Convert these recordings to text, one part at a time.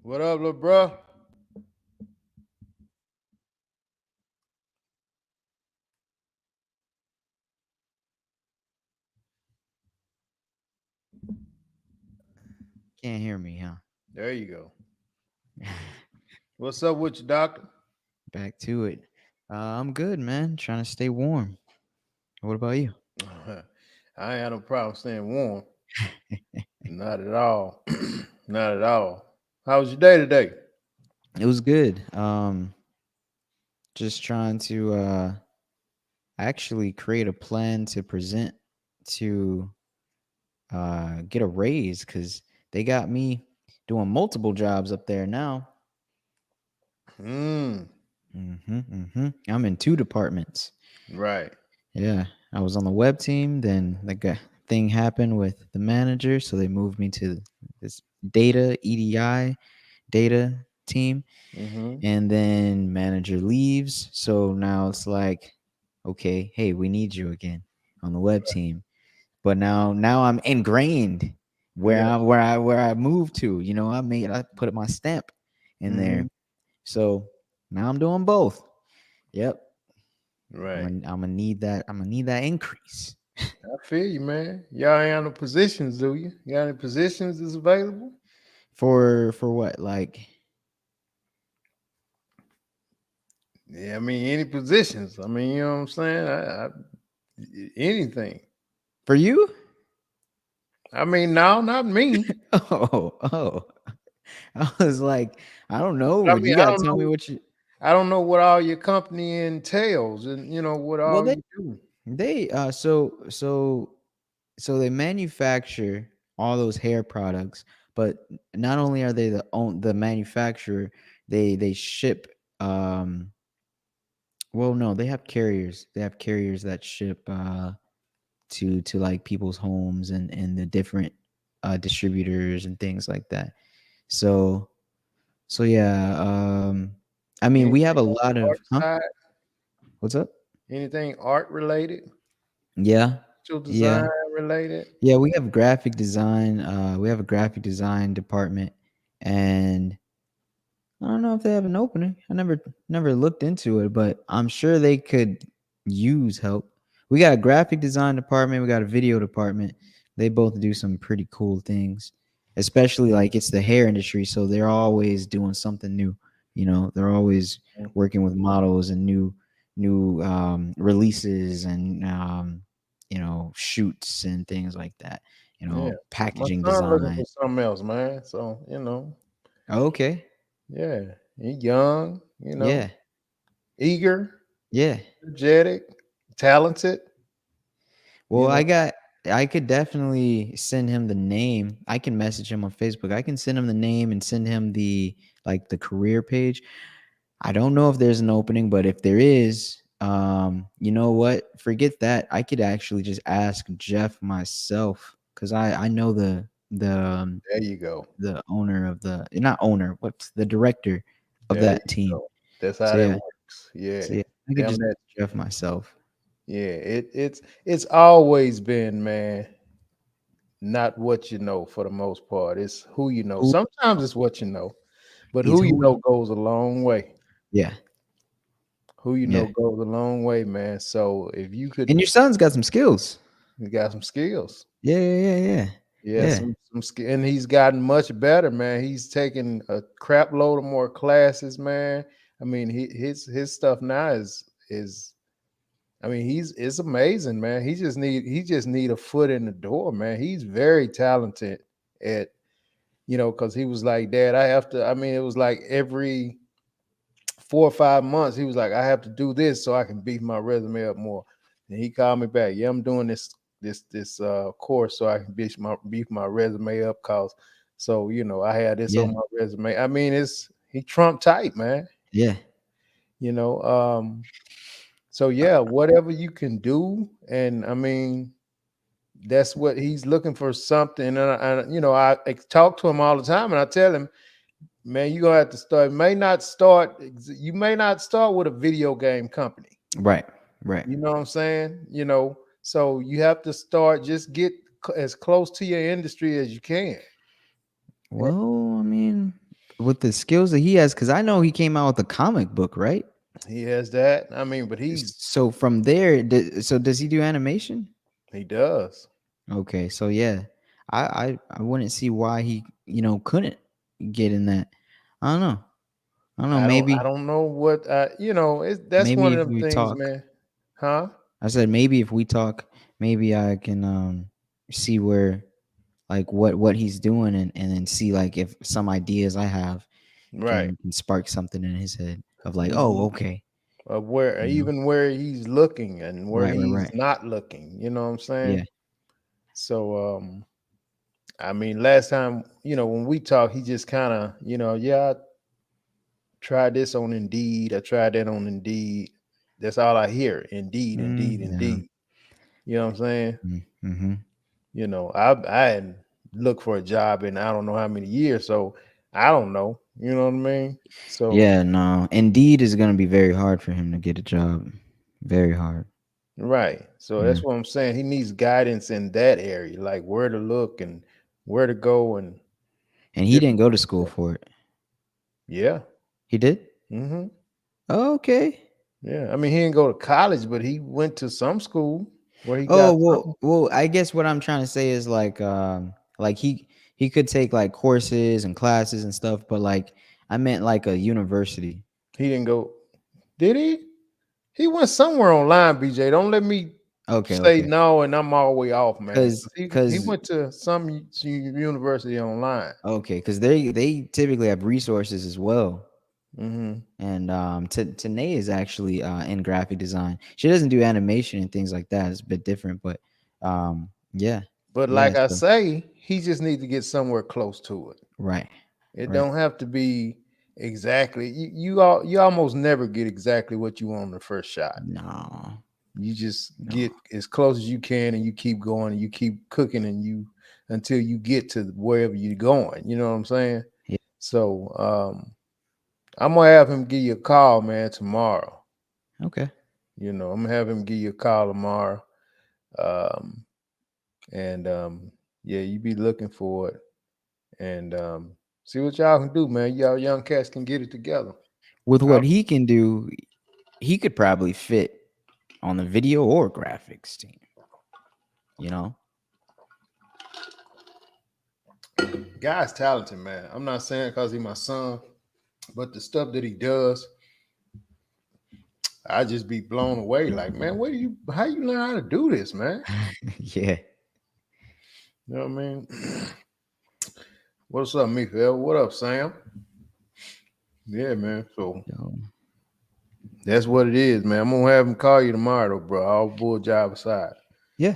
What up, little bro? Can't hear me, huh? There you go. What's up with you, doctor? Back to it. I'm good, man. Trying to stay warm. What about you? I ain't had no problem staying warm. Not at all. Not at all. How was your day today? It was good. Just trying to actually create a plan to present to get a raise because they got me doing multiple jobs up there now. Mm, I'm in 2 departments. right. Yeah, I was on the web team. Then thing happened with the manager, so they moved me to this data EDI data team, Mm-hmm. and then manager leaves. So now it's like, okay, hey, we need you again on the web team. But now I'm ingrained where Yeah. I moved to. I put my stamp in Mm-hmm. there. So now I'm doing both. Yep. Right. I'm gonna need that. I'm gonna need that increase. I feel you, man. Y'all ain't got no positions, do you? You got any positions that's available? For what? Like Yeah, I mean, any positions. I mean, you know what I'm saying? Anything. for you? I mean, no, not me. Oh. I was like, I don't But know. I mean, You I gotta don't tell me know. what you. I don't know what all your company entails, and what Well, all they you do. they so they manufacture all those hair products, but not only are they the manufacturer, they ship. Well, no, they have carriers. They have carriers that ship to like people's homes and the different distributors and things like that. So yeah, I mean we have Anything a on lot the of art huh? side? What's up? Anything art related? Yeah, Still yeah, design related? yeah. We have graphic design. We have a graphic design department, and I don't know if they have an opening. I never looked into it, but I'm sure they could use help. We got a graphic design department. We got a video department. They both do some pretty cool things. especially like it's the hair industry, so they're always doing something new. You know, they're always working with models and new releases and shoots and things like that. Yeah. My Packaging son looking for design. something else, man. So, Okay. yeah. He young, Yeah. eager, Yeah. energetic, talented, you Well, know. I could definitely send him the name. I can message him on Facebook. I can send him the name and send him the career page. I don't know if there's an opening, but if there is, you know what? Forget that. I could actually just ask Jeff myself because I know There you go. the owner of the not owner, what's the director of There you that team. go. That's how So that yeah, works. Yeah. so yeah, I could Damn just that. ask Jeff myself. Yeah. It's always been, man, not what you know for the most part. It's who you know. Who Sometimes it's what you know, but is who you who? know goes a long way. Yeah, Who you yeah. know goes a long way, man. So if you could, And your son's got some skills. you got some skills. Yeah, yeah, yeah, yeah. Yeah, Yeah. some skill, and he's gotten much better, man. He's taken a crap load of more classes, man. I mean, his stuff now is I mean, it's amazing, man. He just need a foot in the door, man. He's very talented at, because he was like, Dad, I have to. I mean, it was like every 4 or 5 months, he was like, I have to do this so I can beef my resume up more. And he called me back. Yeah, I'm doing this course so I can beef my resume up, cause so I had this Yeah. on my resume. I mean, he Trump type, man. Yeah. You know, so yeah, whatever you can do, and I mean, that's what he's looking for, something. And I talk to him all the time, and I tell him, man, you're gonna have to start. You may not start with a video game company. Right. Right. You know what I'm saying? So you have to start, just get as close to your industry as you can. And Well, I mean, with the skills that he has, because I know he came out with a comic book, right? he has that. I mean, but So from there, so does he do animation? he does. Okay, so yeah, I wouldn't see why he couldn't get in that. I don't know. I don't know. I Maybe don't know what that's one maybe of if them we things, talk, man. Huh? I said maybe if we talk, maybe I can see where like what he's doing and then see like if some ideas I have Right. can spark something in his head of like, oh, hmm okay, Of where, you know, even where he's looking and where right, right, he's right, not looking. You know what I'm saying? yeah, So I mean, last time, when we talked, he just kind of, yeah, I tried this on Indeed. I tried that on Indeed. That's all I hear. Indeed, Indeed, yeah, Indeed. You know what I'm saying? mm-hmm. I hadn't looked for a job in I don't know how many years, so I don't know. You know what I mean? So Yeah, no, Indeed is gonna be very hard for him to get a job, very hard. right. So Yeah, that's what I'm saying. He needs guidance in that area, like where to look and where to go and and he didn't different. go to school for it. Yeah. He did? hmm Okay. Yeah. I mean, he didn't go to college, but he went to some school where he Oh, got well something. well, I guess what I'm trying to say is like he could take like courses and classes and stuff, but like I meant like a university. He didn't go. Did he? He went somewhere online, BJ. Don't let me Okay, say okay. no and I'm all the way off, man. Cause, 'Cause he cause went to some university online. okay, cause they typically have resources as well. hmm And Tanae is actually in graphic design. She doesn't do animation and things like that. It's a bit different, but yeah, But yeah. like I So say, he just needs to get somewhere close to it. right, It right. don't have to be exactly. You almost never get exactly what you want on the first shot. No, You just no. get as close as you can, and you keep going, and you keep cooking, and you until you get to wherever you're going. You know what I'm saying? Yeah. So I'm gonna have him give you a call, man, tomorrow. Okay. I'm gonna have him give you a call tomorrow. Um, and yeah, you be looking for it, and see what y'all can do, man. Y'all young cats can get it together. With I, what he can do, he could probably fit on the video or graphics team. You know. Guy's talented, man. I'm not saying because he's my son, but the stuff that he does, I just be blown away. Like, man, what do you? How you learn how to do this, man? Yeah. You know what I mean? What's up, Mikael? What up, Sam? Yeah, man. So Yo. that's what it is, man. I'm gonna have him call you tomorrow, though, bro. All bull job aside. Yeah.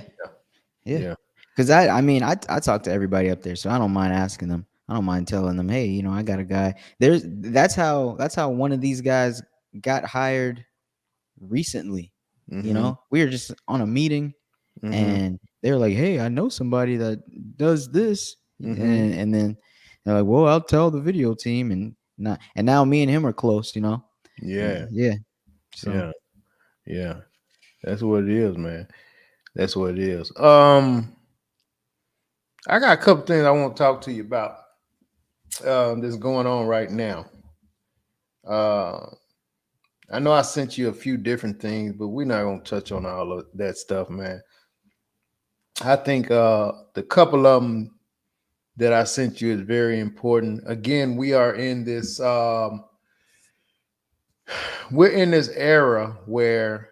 Yeah. Yeah. Because I mean, I talk to everybody up there, so I don't mind asking them. I don't mind telling them, hey, I got a guy. That's how one of these guys got hired recently. Mm-hmm. We were just on a meeting, Mm-hmm. and they were like, hey, I know somebody that does this, Mm-hmm. and then they're like, well, I'll tell the video team, and now me and him are close. Yeah. Yeah. So Yeah. Yeah. That's what it is, man. That's what it is. I got a couple things I want to talk to you about. That's going on right now. Uh, I know I sent you a few different things, but we're not gonna touch on all of that stuff, man. I think the couple of them that I sent you is very important. Again, we are in this. We're in this era where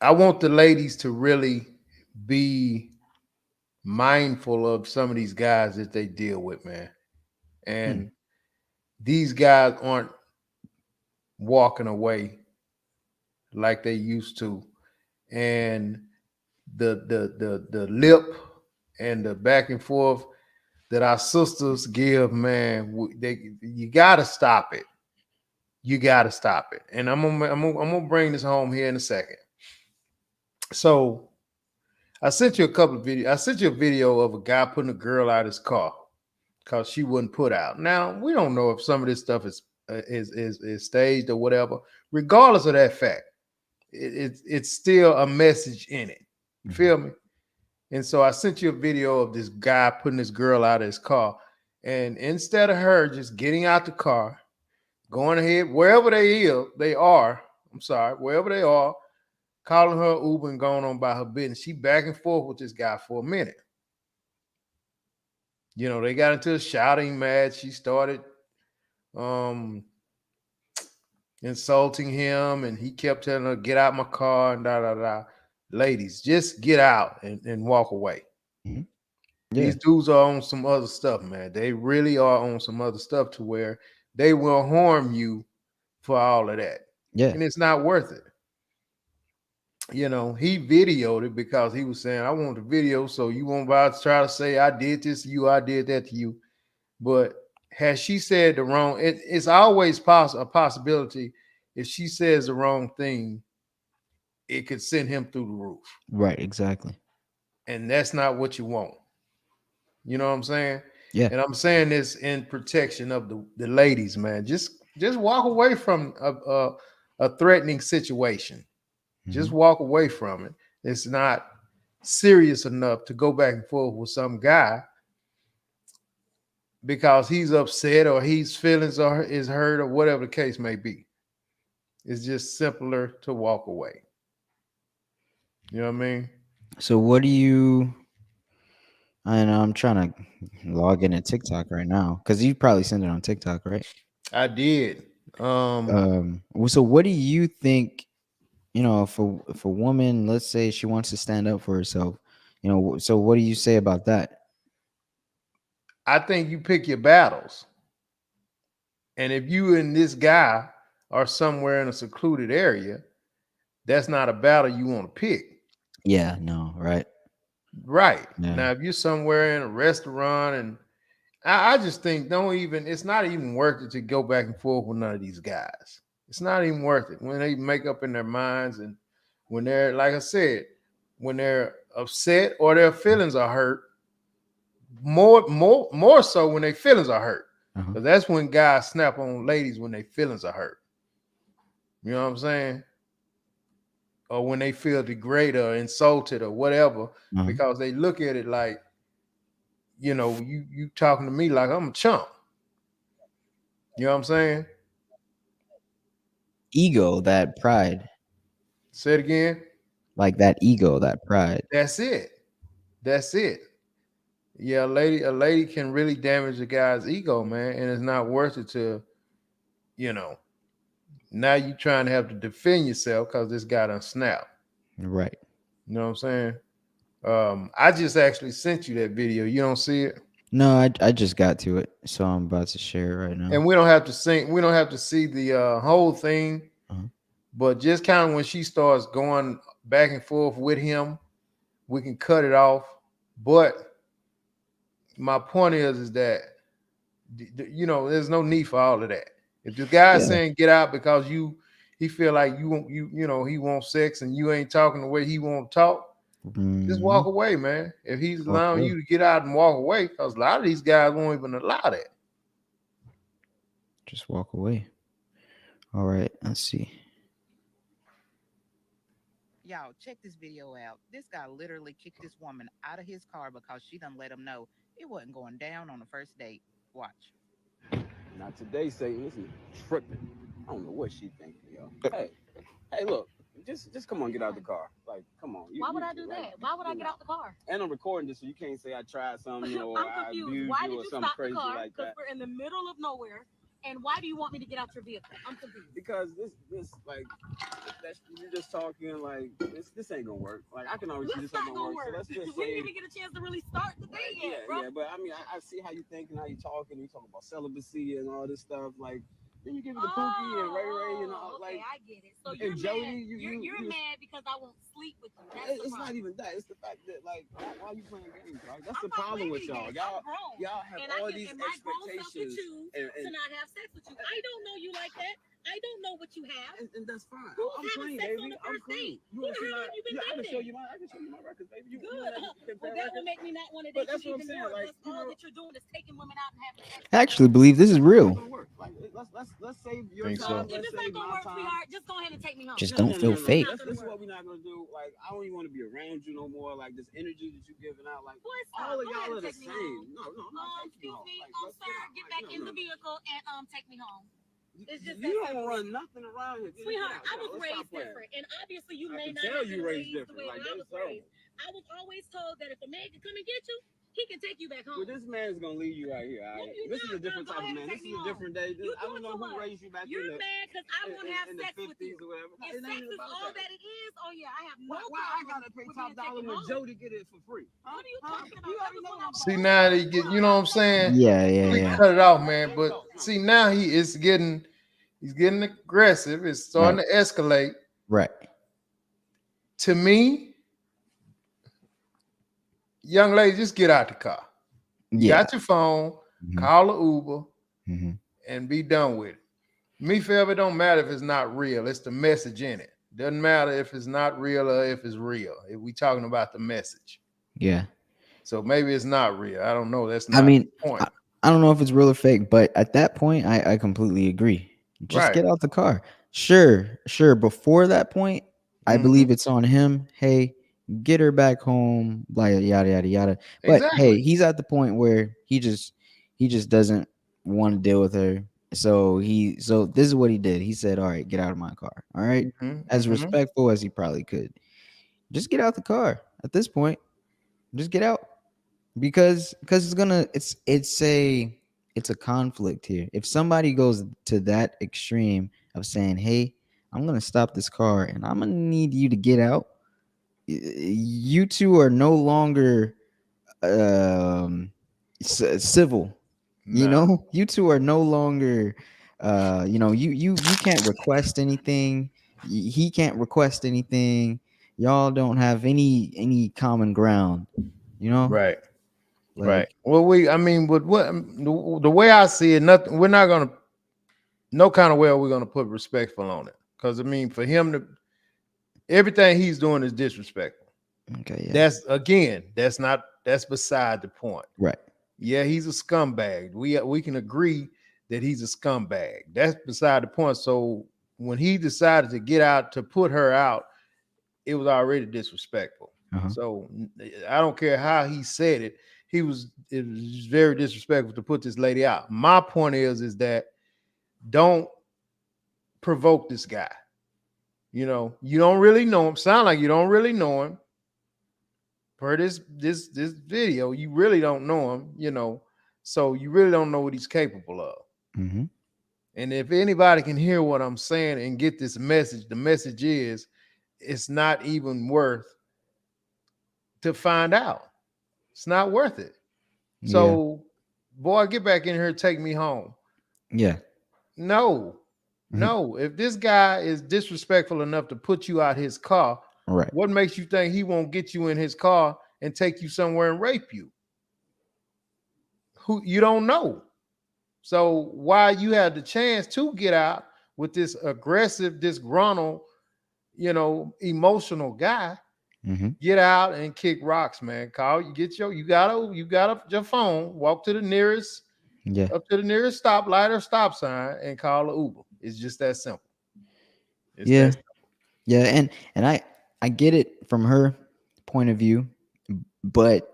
I want the ladies to really be mindful of some of these guys that they deal with, man. hmm, And these guys aren't walking away like they used to. And the lip and the back and forth that our sisters give, man, you gotta stop it. You gotta stop it. And I'm gonna bring this home here in a second. So I sent you a couple of videos. I sent you a video of a guy putting a girl out of his car because she wouldn't put out. Now we don't know if some of this stuff is staged or whatever. Regardless of that fact, it's still a message in it. You mhm. feel me? And so I sent you a video of this guy putting this girl out of his car. And instead of her just getting out the car, going ahead, wherever they are, I'm sorry, wherever they are, calling her Uber and going on by her business. She back and forth with this guy for a minute. They got into a shouting match. She started um insulting him, and he kept telling her, get out my car and da da da. Ladies, just get out and walk away. Mhm. These Yeah. dudes are on some other stuff, man. They really are on some other stuff to where they will harm you for all of that. Yeah. And it's not worth it. He videoed it because he was saying, I want the video so you won't about to try to say I did this to you, I did that to you. But has she said the wrong, it's always a possibility if she says the wrong thing, it could send him through the roof. Right. Exactly. And that's not what you want. You know what I'm saying? Yeah. And I'm saying this in protection of the ladies, man. Just walk away from a threatening situation. Just Hmm. walk away from it. It's not serious enough to go back and forth with some guy because he's upset or his feelings are is hurt or whatever the case may be. It's just simpler to walk away. You know what I mean? So what do you? I know I'm trying to log in at TikTok right now because you probably send it on TikTok, right? I did. So what do you think? If a woman, let's say she wants to stand up for herself, so what do you say about that? I think you pick your battles. And if you and this guy are somewhere in a secluded area, that's not a battle you want to pick. Yeah, no, right? Right. Yeah. Now, if you're somewhere in a restaurant, and I just think it's not even worth it to go back and forth with none of these guys. It's not even worth it when they make up in their minds and when they're, like I said, when they're upset or their feelings are hurt, more so when their feelings are hurt. Uh-huh. Because that's when guys snap on ladies when their feelings are hurt. You know what I'm saying? Or when they feel degraded or insulted or whatever, Uh-huh. because they look at it like, you talking to me like I'm a chump. You know what I'm saying? Ego, that pride, Say it again. like that ego, that pride. That's it. That's it. Yeah, a lady can really damage a guy's ego, man, and it's not worth it to, you know. Now you trying to have to defend yourself because this guy done snap. Right. You know what I'm saying? I just actually sent you that video. You don't see it, No, I just got to it, so I'm about to share it right now. and we don't have to sing. We don't have to see the whole thing, Uh-huh. but just kind of when she starts going back and forth with him, we can cut it off. But my point is that there's no need for all of that. If the guy's Yeah. saying get out because he feel like he wants sex and you ain't talking the way he want to talk, just Hmm. walk away, man. If he's Just walk allowing away. you to get out and walk away, because a lot of these guys won't even allow that. Just walk away. All right. Let's see. Y'all, check this video out. This guy literally kicked this woman out of his car because she done let him know it wasn't going down on the first date. Watch. Not today, Satan. This is tripping. I don't know what she thinking, yo. Hey, look. Just come on, get out the car. Like, come on. Why would I do that? Why would I get out the car? And I'm recording this, so you can't say I tried something, or I'm I confused. abused Why you did or you something stop the crazy car? like Because that. we're in the middle of nowhere. And why do you want me to get out your vehicle? I'm confused. Because this like you're just talking like this ain't gonna work. Like I can already see It's this ain't not gonna gonna work. So work. let's just We say didn't even get a chance to really start the thing yet, bro. yeah. But I mean, I see how you thinking, how you talking. You talking about celibacy and all this stuff. Like then you give it to Pookie and Ray and all okay, like. I get it. So you're Jody, mad. you You're mad because I won't sleep with you. That's the it's problem. not even that. It's the fact that like why are you playing games, right? That's I'm the not problem playing with any y'all. games. I'm grown. Y'all have And all I can, these and my grown self can expectations choose to not have sex with you. I don't know you like that. I don't know what you have. and that's fine. Who's I'm having clean, sex baby. on the I'm first clean. date? Who the hell have you been I can dating? I can show you my records, baby. You Good. Well, that will make me not want to But date that's you what I'm even saying. more. Like, That's all that you're doing is taking women out and having sex. I actually believe this is real. gonna work. Like let's save your Think so. time. If Let's it's not save gonna my work, time. sweetheart, just go ahead and take me home. Just don't feel fake. This is what we're not gonna do. Like I don't even want to be around you no more. Like this energy that you're giving out. Like Boy, stop. all of Go y'all ahead are and the take me same. home. No, I'm not taking you Excuse home. me, Like, let's sir, get back in the vehicle and take me home. It's just You that don't simple. run nothing around here. Sweetheart, I was raised different, and obviously you I may can not tell have you been raised raised the way different. that I Like, was raised. I was always told that if a man can come and get you, he can take you back home. Well, this man's gonna leave you right here. All right? No, This is a not, different bro. Go type of ahead man. and This take is me a home. different day. You I don't know who what? raised you back You're in the mad because I won't have in sex the with you. 50s or whatever. If It sex ain't is about all that. that it is, oh yeah, I have no Why problem I gotta pay with top being dollar taken when home. Jody get it for free? What are you talking about? You That already was know when I what was I'm See talking now about. they get, you know what I'm saying? Yeah, We yeah. cut it off, man. But see now he's getting aggressive. It's starting Right. to escalate. Right. To me, young lady, just get out the car. You Yeah. got your phone, Mhm. call an Uber, Mhm. and be done with it. Me, forever, it don't matter if it's not real. It's the message in it. Doesn't matter if it's not real or if it's real. If we talking about the message. Yeah. So maybe it's not real. I don't know. That's I not mean, the point. I don't know if it's real or fake, but at that point, I completely agree. Just Right. get out the car. Sure. Before that point, I Mm-hmm. believe it's on him. Hey, get her back home, like yada yada yada. But Exactly. hey, he's at the point where he just doesn't want to deal with her. So this is what he did. He said, "All right, get out of my car." All right, Mm-hmm. as Mm-hmm. respectful as he probably could. Just get out the car at this point. Just get out because it's a conflict here. If somebody goes to that extreme of saying, "Hey, I'm gonna stop this car and I'm gonna need you to get out," you two are no longer um civil. Nah. You two are no longer you can't request anything. He can't request anything. Y'all don't have any common ground. You know, Right. Right. like Well, I mean, with the way I see it, nothing. We're not gonna. No kind of way are we gonna put respectful on it. Because I mean, for him to everything he's doing is disrespectful. okay, yeah, That's again, that's beside the point. right, Yeah, he's a scumbag. We can agree that he's a scumbag. That's beside the point. So when he decided to get out to put her out, it was already disrespectful. uh-huh. So I don't care how he said it. It was very disrespectful to put this lady out. My point is that don't provoke this guy. You don't really know him. Sound like you don't really know him. per this video, you really don't know him, so you really don't know what he's capable of. Mm-hmm. And if anybody can hear what I'm saying and get this message, the message is it's not even worth to find out. It's not worth it. Yeah. So, boy, get back in here, take me home. Yeah. No, Mhm. no. If this guy is disrespectful enough to put you out his car, Right. what makes you think he won't get you in his car and take you somewhere and rape you? Who you don't know. So while you had the chance to get out with this aggressive, disgruntled, emotional guy, Mm-hmm. get out and kick rocks, man. Call you get your you got up your phone, walk to the nearest Yeah. up to the nearest stoplight or stop sign and call an Uber. It's just that simple. It's Yeah. that Yeah. And I get it from her point of view, but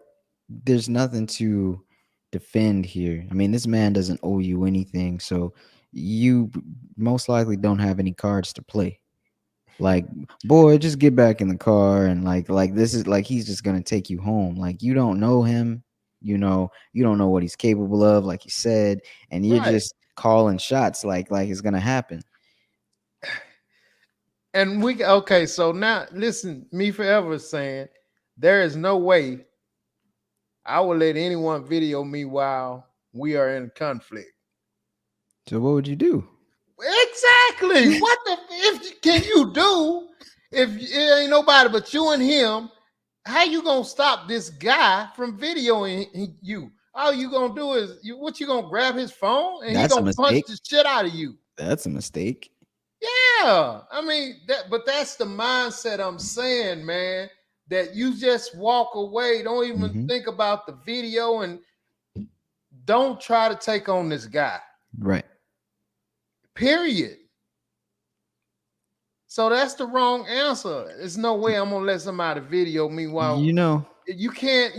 there's nothing to defend here. I mean, this man doesn't owe you anything, so you most likely don't have any cards to play. Like, boy, just get back in the car and like this is like he's just gonna take you home. Like you don't know him, you don't know what he's capable of, like you said, and you're right. just calling shots like it's gonna happen. And okay, so now listen, me forever is saying there is no way I will let anyone video me while we are in conflict. So what would you do? Exactly. What the if can you do if it ain't nobody but you and him? How you gonna stop this guy from videoing you? All you gonna do is what you gonna grab his phone and he That's a gonna punch mistake. the shit out of you. That's a mistake. Yeah, I mean but that's the mindset I'm saying, man. That you just walk away, don't even Hmm. think about the video, and don't try to take on this guy. Right. Period. So that's the wrong answer. There's no way I'm gonna let somebody video me while You know, you can't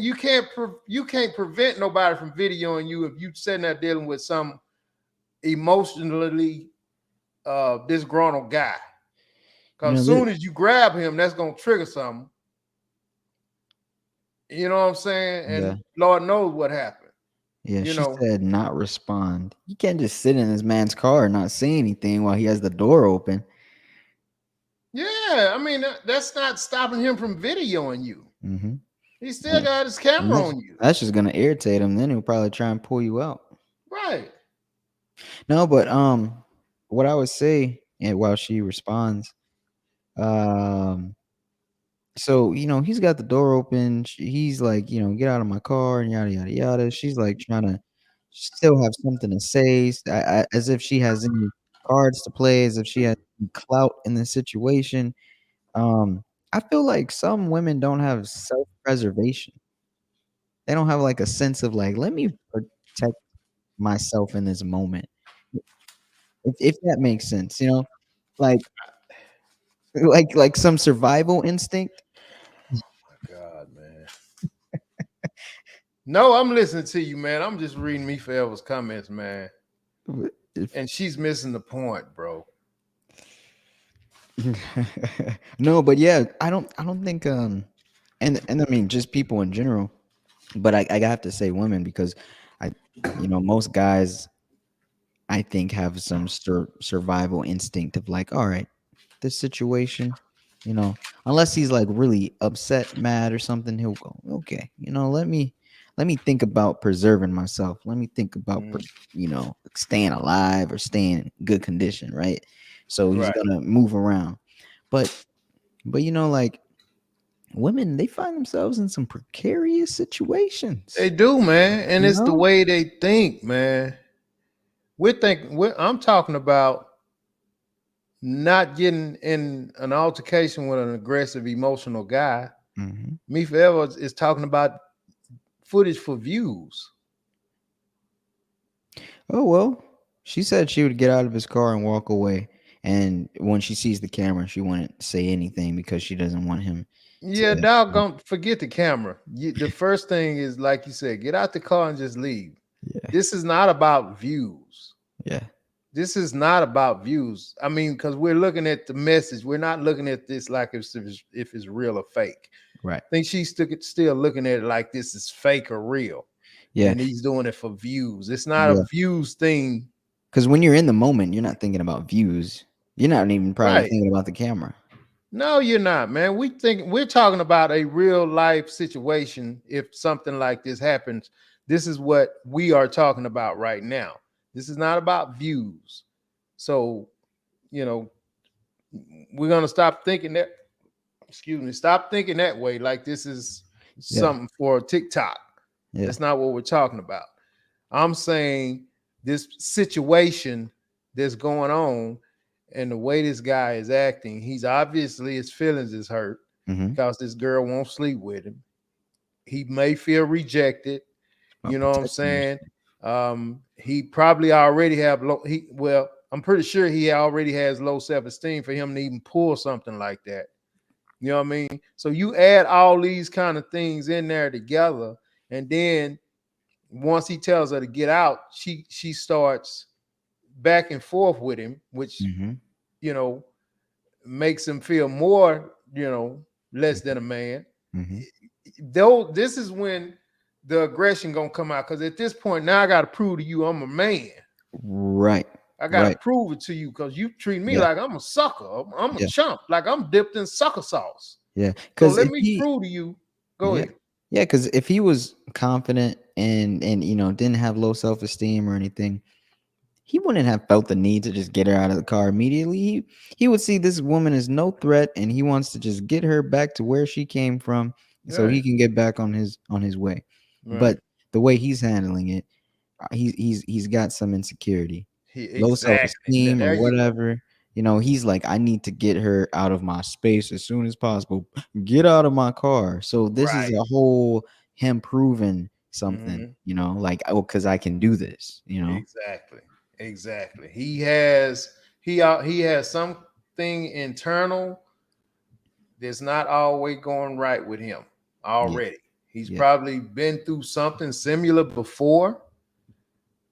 prevent nobody from videoing you if you sitting there dealing with some emotionally disgruntled guy. Because that, soon as you grab him, that's gonna trigger something. You know what I'm saying? yeah. And Lord knows what happened. Yeah, You she know, said not respond. You can't just sit in this man's car and not say anything while he has the door open. yeah. I mean, that's not stopping him from videoing you. Mm-hmm. He still got his camera on you. That's just gonna irritate him. Then he'll probably try and pull you out. Right. No, but what I would say, and while she responds, um, so he's got the door open. He's like, get out of my car and yada yada yada. She's like trying to still have something to say, as if she has any cards to play, as if she has any clout in the situation. I feel like some women don't have self-preservation. They don't have like a sense of like, let me protect myself in this moment. If that makes sense, like like some survival instinct. God, man. No, I'm listening to you, man. I'm just reading Me Forever's comments, man. And she's missing the point, bro. No, but yeah, I don't think and I mean just people in general, but I have to say women because I most guys I think have some survival instinct of like, all right, this situation, unless he's like really upset, mad or something, he'll go, okay, let me think about preserving myself. Let me think about Mm, staying alive or staying in good condition, right? So he's right. gonna move around. But like women, they find themselves in some precarious They situations. do, man. And You it's the know? way they think, man. I'm talking about not getting in an altercation with an aggressive, emotional guy. Hmm. Me Forever is talking about footage for views. Oh well, she said she would get out of his car and walk away. And when she sees the camera, she wouldn't say anything because she doesn't want him Yeah, to. doggone, forget the camera. The first thing is, like you said, get out the car and just leave. Yeah, This is not about views. yeah, This is not about views. I mean, because we're looking at the message. We're not looking at this like if it's real or fake. Right. I think she's still looking at it like this is fake or real, Yeah. and he's doing it for views. It's not a Yeah. views thing, Because when you're in the moment, you're not thinking about views. You're not even probably right? thinking about the camera. No, you're not, man. We're talking about a real life situation. If something like this happens, this is what we are talking about right now. This is not about views. So, you know, we're gonna stop thinking that. Excuse me. Stop thinking that way. Like this is Yeah. something for TikTok. Yeah. That's not what we're talking about. I'm saying this situation that's going on and the way this guy is acting, he's obviously his feelings is hurt Mm-hmm. because this girl won't sleep with him. He may feel rejected. About You know what I'm protecting saying? yourself. He probably already have low. I'm pretty sure he already has low self-esteem for him to even pull something like that. You know what I mean? So you add all these kind of things in there together, and then once he tells her to get out, she starts back and forth with him, which Mm-hmm. you know makes him feel more, less than a man. Mm-hmm. Though this is when the aggression gonna come out because at this point now I gotta prove to you I'm a man. Right. I gotta Right. prove it to you because you treat me Yeah. like I'm a sucker. I'm a Yeah. chump, like I'm dipped in sucker sauce. Yeah. So Because let if me he, prove to you. Go yeah, ahead. yeah, because if he was confident and didn't have low self esteem or anything, he wouldn't have felt the need to just get her out of the car immediately. He would see this woman as no threat, and he wants to just get her back to where she came from, so he Right, can get back on his way. right. But the way he's handling it, he's got some insecurity, low self Exactly. esteem or There you go. whatever. He's like, I need to get her out of my space as soon as possible. Get out of my car. So this is Right. a whole him proving something, Mhm. like, oh, because I can do this. Exactly. Exactly. He has something internal that's not always going right with him Yeah, already. He's yeah. probably been through something similar before.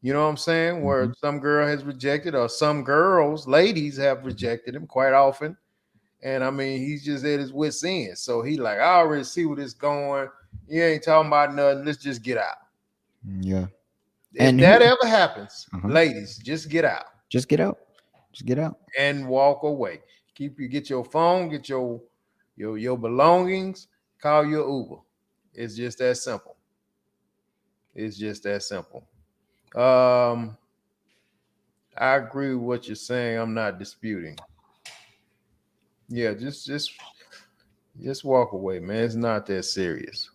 You know what I'm saying? Where Mhm. some girl has rejected, or some girls, ladies have rejected him quite often. And I mean, he's just at his wit's end. So he like, I already see where this going. You ain't talking about nothing. Let's just get out. Yeah. If And that who ever happens, uh-huh. ladies, just get out Just get out. Just get out. and walk away. Get your phone, get your belongings, call your Uber. It's just that simple. It's just that simple. Um, I agree with what you're saying. I'm not disputing. Yeah, just walk away, man. It's not that serious.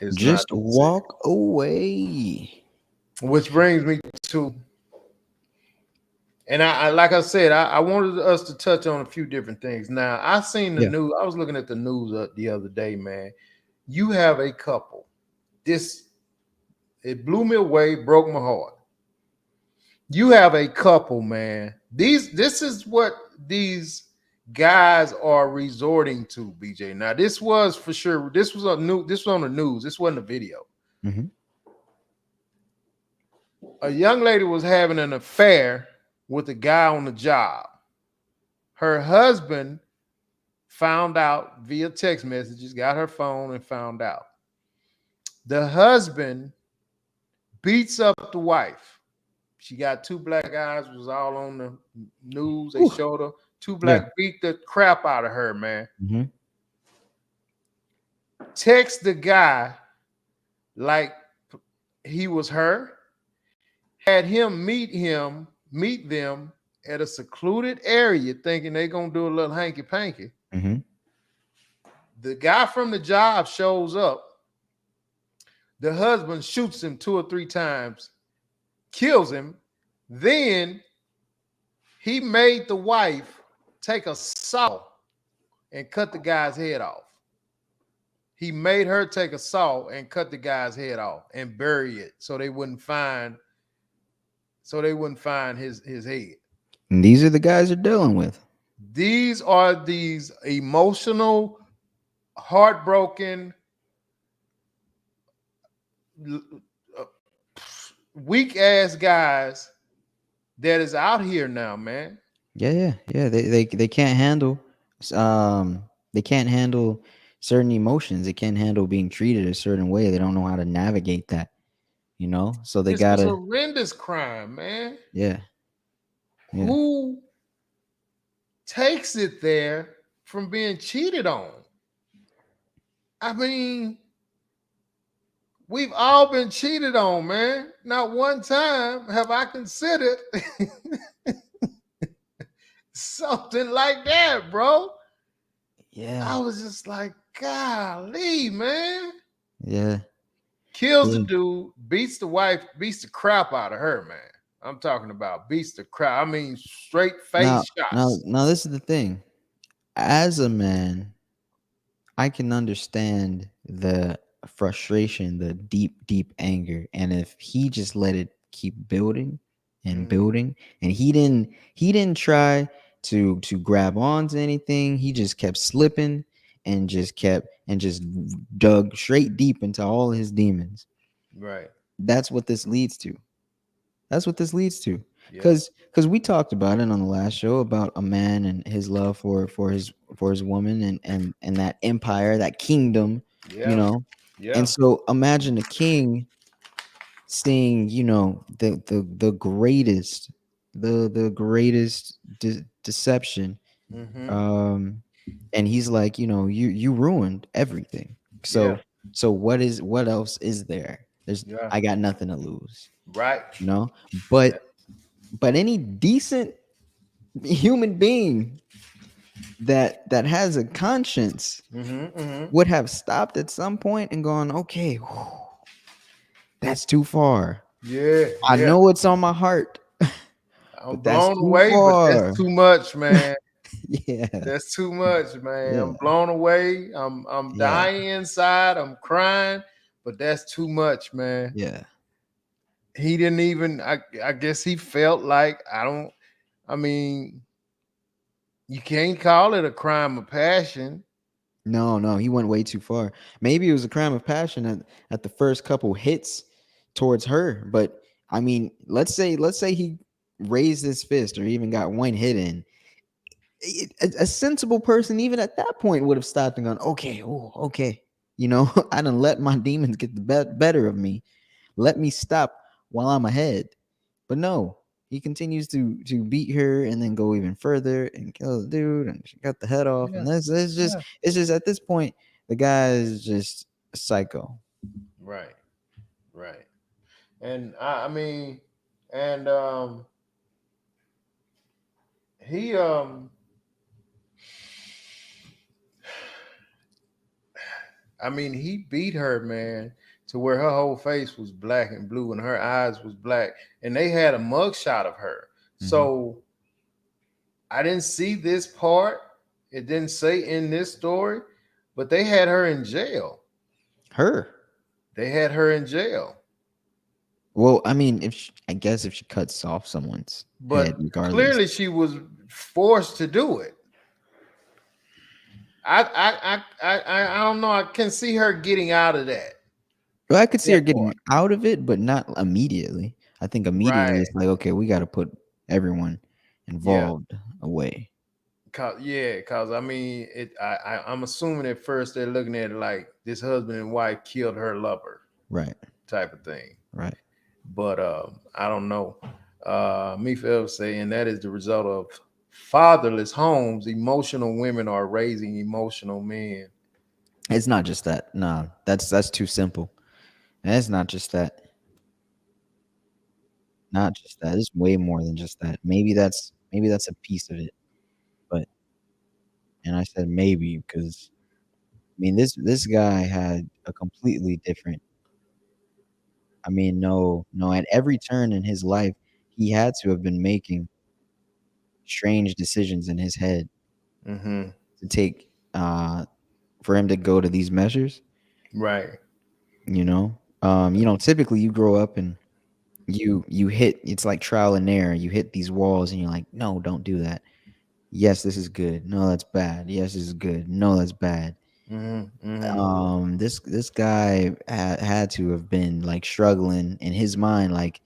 It's not Just that serious. walk away. Which brings me to, and I like I said, I wanted us to touch on a few different things. Now, I seen the Yeah. news. I was looking at the news the other day, man. You have a couple. This it blew me away, broke my heart. You have a couple, man. This is what these guys are resorting to, BJ. Now, this was for sure. This was on the news. This wasn't a video. Mm-hmm. A young lady was having an affair with a guy on the job. Her husband found out via text messages, got her phone and found out. The husband beats up the wife. She got two black eyes, was all on the news. They Whew. showed her two Yeah. black, beat the crap out of her, man. Mm-hmm. Text the guy like he was her, had him meet them at a secluded area, thinking they gonna do a little hanky panky. Mm-hmm. The guy from the job shows up. The husband shoots him 2 or 3 times, kills him. Then he made the wife take a saw and cut the guy's head off. He made her take a saw and cut the guy's head off and bury it so they wouldn't find his head. And these are the guys you're dealing with. These are these emotional, heartbroken, weak ass guys that is out here now, man. Yeah, yeah, yeah. They can't handle um they can't handle certain emotions. They can't handle being treated a certain way. They don't know how to navigate that, So they It's a gotta, horrendous crime, man. yeah, yeah. Who takes it there from being cheated on? I mean, we've all been cheated on, man. Not one time have I considered something like that, bro. Yeah, I was just like, golly, man. yeah, Kills the yeah. dude, beats the wife, beats the crap out of her, man. I'm talking about beats the crap. I mean, straight Now, face now, shots. now, this is the thing. As a man, I can understand the frustration, the deep, deep anger, and if he just let it keep building and Mhm. building, and he didn't try to grab onto anything, he just kept slipping and just dug straight deep into all his demons. Right. That's what this leads to. That's what this leads to. Yep. Because we talked about it on the last show about a man and his love for his woman and that empire, that kingdom, you Yeah. know. And Yeah. so imagine a king seeing, the greatest, the greatest deception, Mm-hmm. um and he's like, you ruined everything. Yeah. So what else is there? Yeah. I got nothing to lose, Right. you know Yeah. but any decent human being that has a conscience Mm-hmm. Mm-hmm. would have stopped at some point and gone, okay, that's too far. Yeah. I Yeah. know it's on my heart, I'm but that's blown too away, but that's far. too much, man. Yeah, That's too much, man. yeah, I'm blown away. I'm yeah, dying inside. I'm crying, but that's too much, man. yeah. He didn't even I guess he felt like I mean, you can't call it a crime of passion. No, no, he went way too far. Maybe it was a crime of passion at the first couple hits towards her, but I mean, let's say he raised his fist or even got one hit in. A sensible person, even at that point, would have stopped and gone, okay, oh, okay. I done let my demons get the better of me. Let me stop while I'm ahead. But no, he continues to beat her and then go even further and kill the dude, and she got the head off. Yeah. And that's Yeah. it's just at this point, the guy is just a psycho. Right. Right. And I mean, and he I mean, he beat her, man, to where her whole face was black and blue and her eyes was black. And they had a mugshot of her. Mhm. So I didn't see this part. It didn't say in this story, but they had her in jail. Her. They had her in jail. Well, I mean, I guess if she cuts off someone's head, But regardless. clearly she was forced to do it. I don't know. I can see her getting out of that. Well, I could see her That part. getting out of it, but not immediately. I think immediately Right. it's like, okay, we got to put everyone Yeah. involved away. Cause I mean, I'm assuming at first they're looking at it like this husband and wife killed her lover Right, type of thing. right. But I don't know. Me for saying that is the result of fatherless homes. Emotional women are raising emotional men. It's not just that. Nah, that's too simple. And it's not just that. Not just that. It's way more than just that. Maybe that's a piece of it. But and I said maybe because I mean this guy had a completely different. I mean, no, no. At every turn in his life, he had to have been making strange decisions in his head Mm-hmm. to take for him to go to these measures. Right. Typically you grow up and you hit, it's like trial and error. You hit these walls and you're like, no, don't do that. Yes, this is good. No, that's bad. Yes, this is good. No, that's bad. Mm-hmm. Mm-hmm. This guy had to have been like struggling in his mind, like,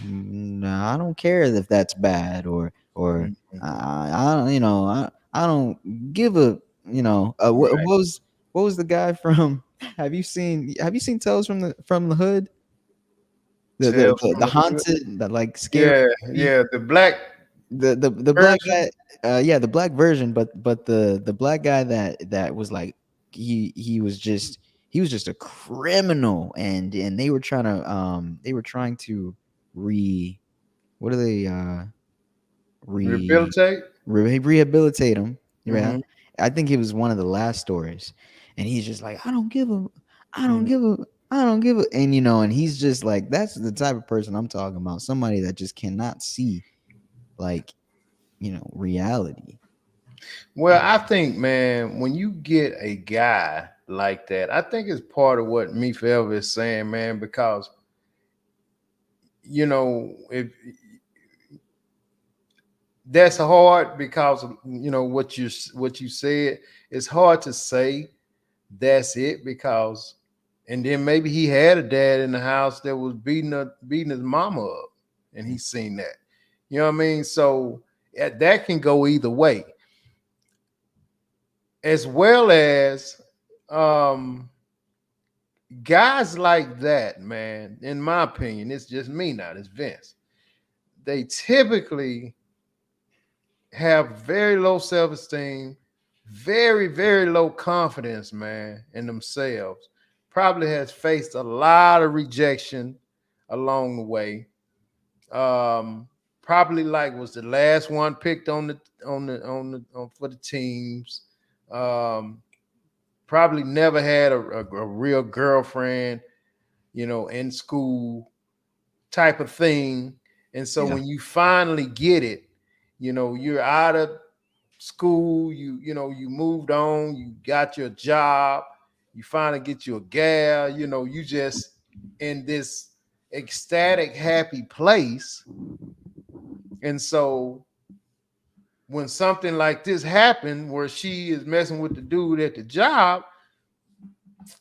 nah, I don't care if that's bad or Mm-hmm. I don't give a what Right. was what was the guy from? Have you seen Tales from the Hood? Tales The from the Hood. haunted, the like scary Yeah, movie? yeah. The black The black version. guy, yeah, the black version, but the black guy that was like he was just a criminal, and they were trying to re what are they re Rehabilitate. rehabilitate him. Yeah, Hmm. I think it was one of the last stories, and he's just like, I don't Hmm. give a, I don't give a, and and he's just like, that's the type of person I'm talking about. Somebody that just cannot see like reality. Well, I think, man, when you get a guy like that, I think it's part of what Me Forever is saying, man, because if that's hard because what you said, it's hard to say that's it because and then maybe he had a dad in the house that was beating his mama up and he's seen that. You know what I mean? So that can go either way. As well as um guys like that, man, in my opinion, it's just me now, it's Vince. They typically have very low self-esteem, very, very low confidence, man, in themselves. Probably has faced a lot of rejection along the way. Probably like was the last one picked for the teams. Um, Probably never had a real girlfriend, in school type of thing. And so Yeah. when you finally get it, you're out of school, you moved on, you got your job, you finally get you a gal, you just in this ecstatic, happy place. And so when something like this happened where she is messing with the dude at the job,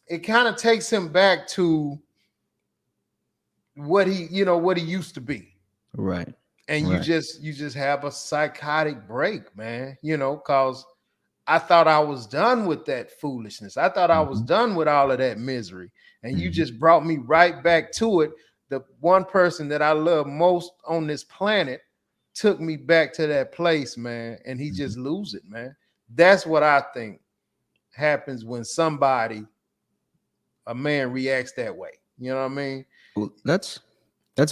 it kind of takes him back to what he used to be. Right. And you Right. just have a psychotic break, man, cause I thought I was done with that foolishness. I thought I was Hmm. done with all of that misery. And you Hmm. just brought me right back to it. The one person that I love most on this planet took me back to that place, man. And he Hmm. just lose it, man. That's what I think happens when a man reacts that way. You know what I mean? Well, that's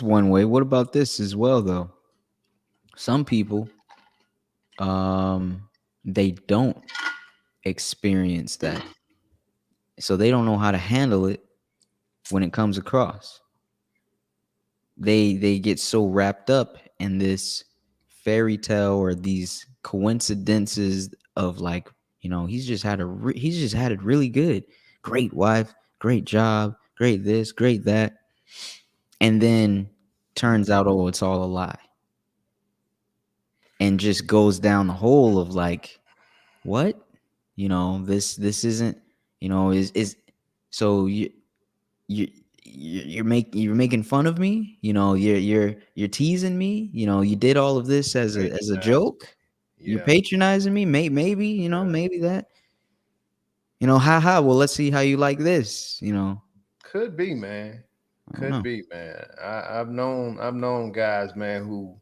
one way. What about this as well, though? Some people, um, they don't experience that, so they don't know how to handle it when it comes across. They get so wrapped up in this fairy tale or these coincidences of like, he's just had it really good, great wife, great job, great this, great that, and then turns out, oh, it's all a lie, and just goes down the hole of like, what, this isn't, is so you you're making fun of me, you're teasing me, you did all of this as a Patronizing. joke, you're Yeah. patronizing me, maybe, Yeah. maybe that, haha, well, let's see how you like this, Could be, man. I don't Could know. be, man. I've known guys, man, who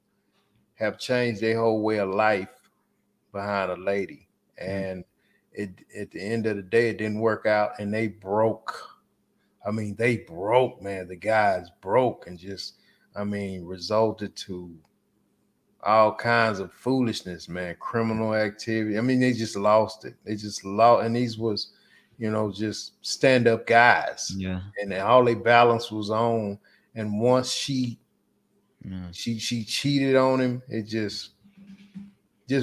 have changed their whole way of life behind a lady. Yeah. And it at the end of the day it didn't work out and they broke. I mean, they broke, man. The guys broke and just resulted to all kinds of foolishness, man, criminal activity. I mean, they just lost it. They just lost, and these was, just stand up guys, Yeah. and all they balance was on. And once she Yeah. she she cheated on him, it just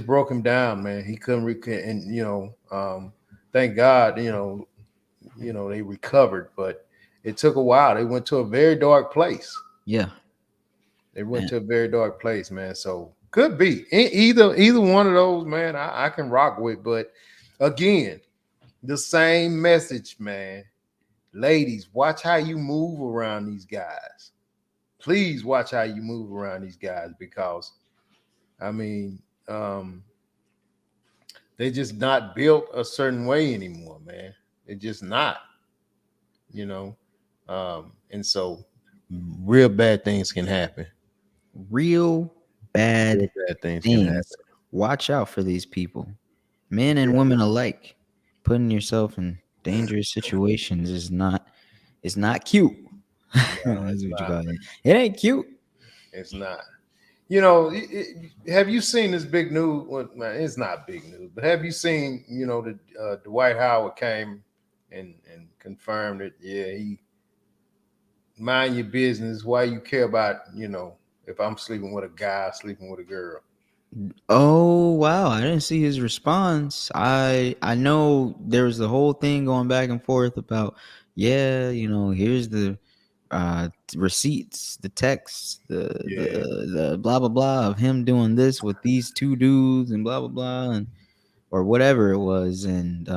broke him down, man. He couldn't and thank God, they recovered, but it took a while. They went to a very dark place. Yeah. They went Man. to a very dark place, man. So could be either one of those, man. I can rock with, but again, the same message, man. Ladies, watch how you move around these guys. Please watch how you move around these guys because, I mean, um, they just not built a certain way anymore, man. It's just not, you know. And so real bad things can happen. Real Real bad bad things can happen. things. Watch out for these people, men and women alike. Putting yourself in dangerous situations is not cute. No, That's it's what you not, call man. it. It ain't cute. It's not. You know, have you seen this big news? Well, man, it's not big news, but have you seen, the Dwight Howard came and confirmed that, yeah, he mind your business. Why you care about, if I'm sleeping with a guy, sleeping with a girl? Oh wow, I didn't see his response. I know there was the whole thing going back and forth about, yeah, here's the receipts, the texts, Yeah. the blah blah blah of him doing this with these two dudes and blah blah blah, and or whatever it was, and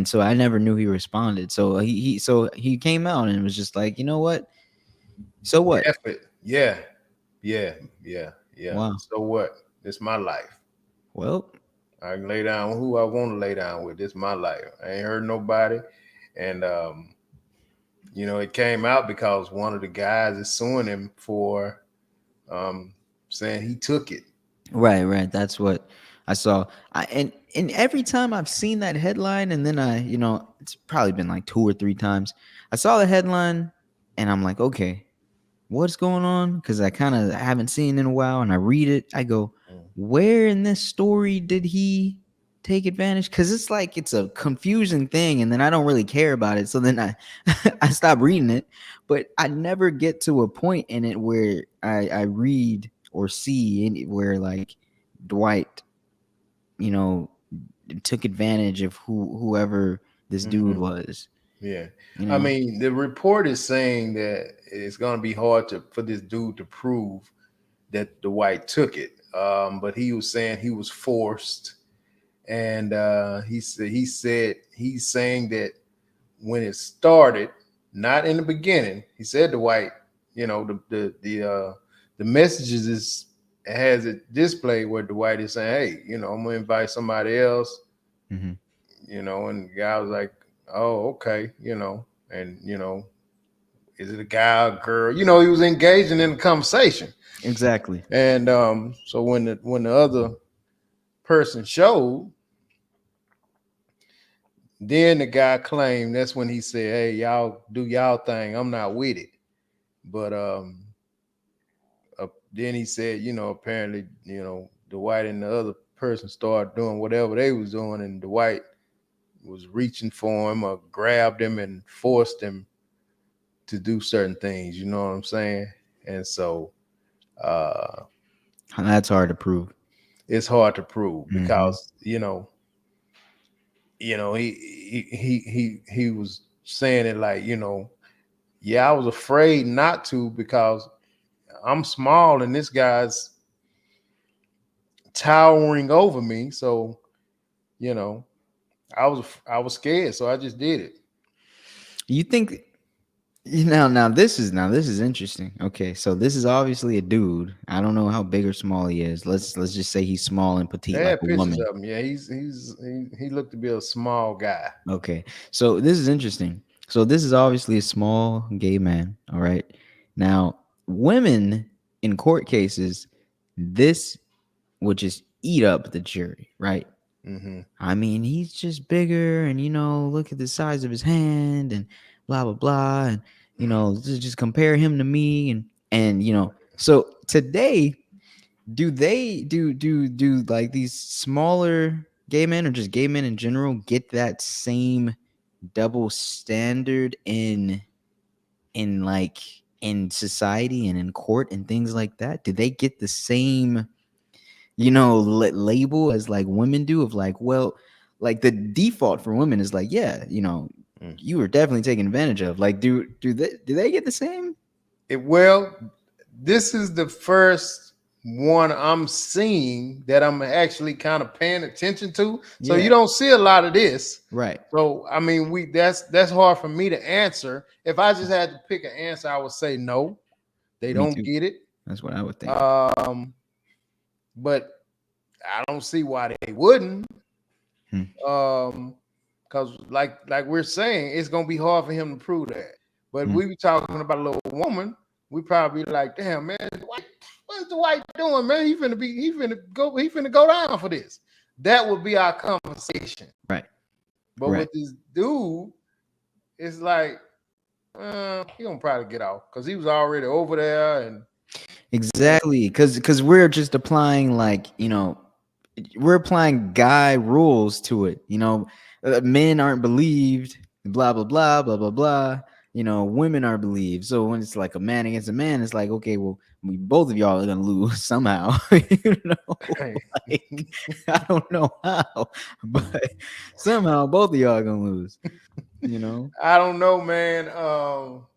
so I never knew he responded. So he came out and was just like, you know what? So what? F it. Yeah. Yeah. Yeah. Yeah. Wow. So what? It's my life. Well, I can lay down with who I want to lay down with. It's my life. I ain't hurt nobody. And it came out because one of the guys is suing him for saying he took it. right. That's what I saw. And every time I've seen that headline, and then it's probably been like 2 or 3 times. I saw the headline, and I'm like, okay, what's going on? Because I kind of haven't seen it in a while, and I read it. I go, where in this story did he take advantage? Because it's like it's a confusing thing, and then I don't really care about it. So then I I stop reading it, but I never get to a point in it where I read or see anywhere like Dwight, you know, took advantage of whoever this dude was. Yeah. You I know, mean, the report is saying that it's going to be hard for this dude to prove that the white took it. But he was saying he was forced. And he's saying that when it started, not in the beginning, he said the white, the messages has it displayed where Dwight is saying, hey, I'm gonna invite somebody else, Mhm. and the guy was like, oh, okay, and is it a guy or girl? He was engaging in the conversation. Exactly. And so when the other person showed, then the guy claimed that's when he said, hey, y'all do y'all thing. I'm not with it. But then he said, apparently, Dwight and the other person started doing whatever they was doing, and Dwight was reaching for him or grabbed him and forced him to do certain things. You know what I'm saying? And so uh, That's hard to prove. it's hard to prove Mhm. because he was saying it like, yeah, I was afraid not to because I'm small and this guy's towering over me. So, you know, I was scared, so I just did it. You think now this is interesting. Okay, so this is obviously a dude. I don't know how big or small he is. Let's just say he's small and petite They like had a pictures woman. of him. Yeah, he looked to be a small guy. Okay. So this is interesting. So this is obviously a small gay man, all right? Now, women in court cases, this would just eat up the jury, right? Hmm. I mean, he's just bigger, and look at the size of his hand, and blah blah blah, and just compare him to me, and so today, do like these smaller gay men or just gay men in general get that same double standard in like in society and in court and things like that? Do they get the same label as like women do of like, well, like the default for women is like, yeah, you were definitely taken advantage of. Like, do they get the same? Well, this is the first one I'm seeing that I'm actually kind of paying attention to. So you Yeah, don't see a lot of this. right. So I mean, that's hard for me to answer. If I just had to pick an answer, I would say no, they Me don't too. get it. That's what I would think. But I don't see why they wouldn't. Hmm. Um, Because like we're saying, it's gonna be hard for him to prove that. But Mm. we be talking about a little woman, we probably like, damn man, what's the white doing, man? He finna go down for this. That would be our conversation. Right. But Right. with this dude, it's like he gonna probably get out because he was already over there and Exactly, because we're just applying like we're applying guy rules to it. Men aren't believed. Blah blah blah blah blah blah. Women are believed. So when it's like a man against a man, it's like okay, well, both of y'all are gonna lose somehow. Like I don't know how, but somehow both of y'all are gonna lose. I don't know, man.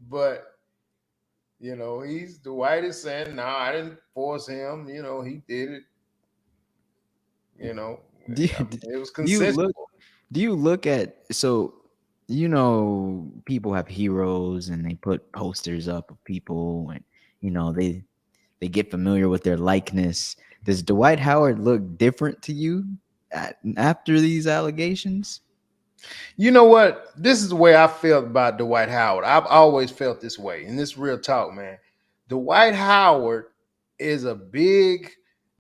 But he's the whitest saying, no, I didn't force him. He did it. Do you, It was do you look? consensual. Do you look at people have heroes and they put posters up of people and they get familiar with their likeness. Does Dwight Howard look different to you after these allegations? You know what? This is the way I felt about Dwight Howard. I've always felt this way, and this real talk, man. Dwight Howard is a big.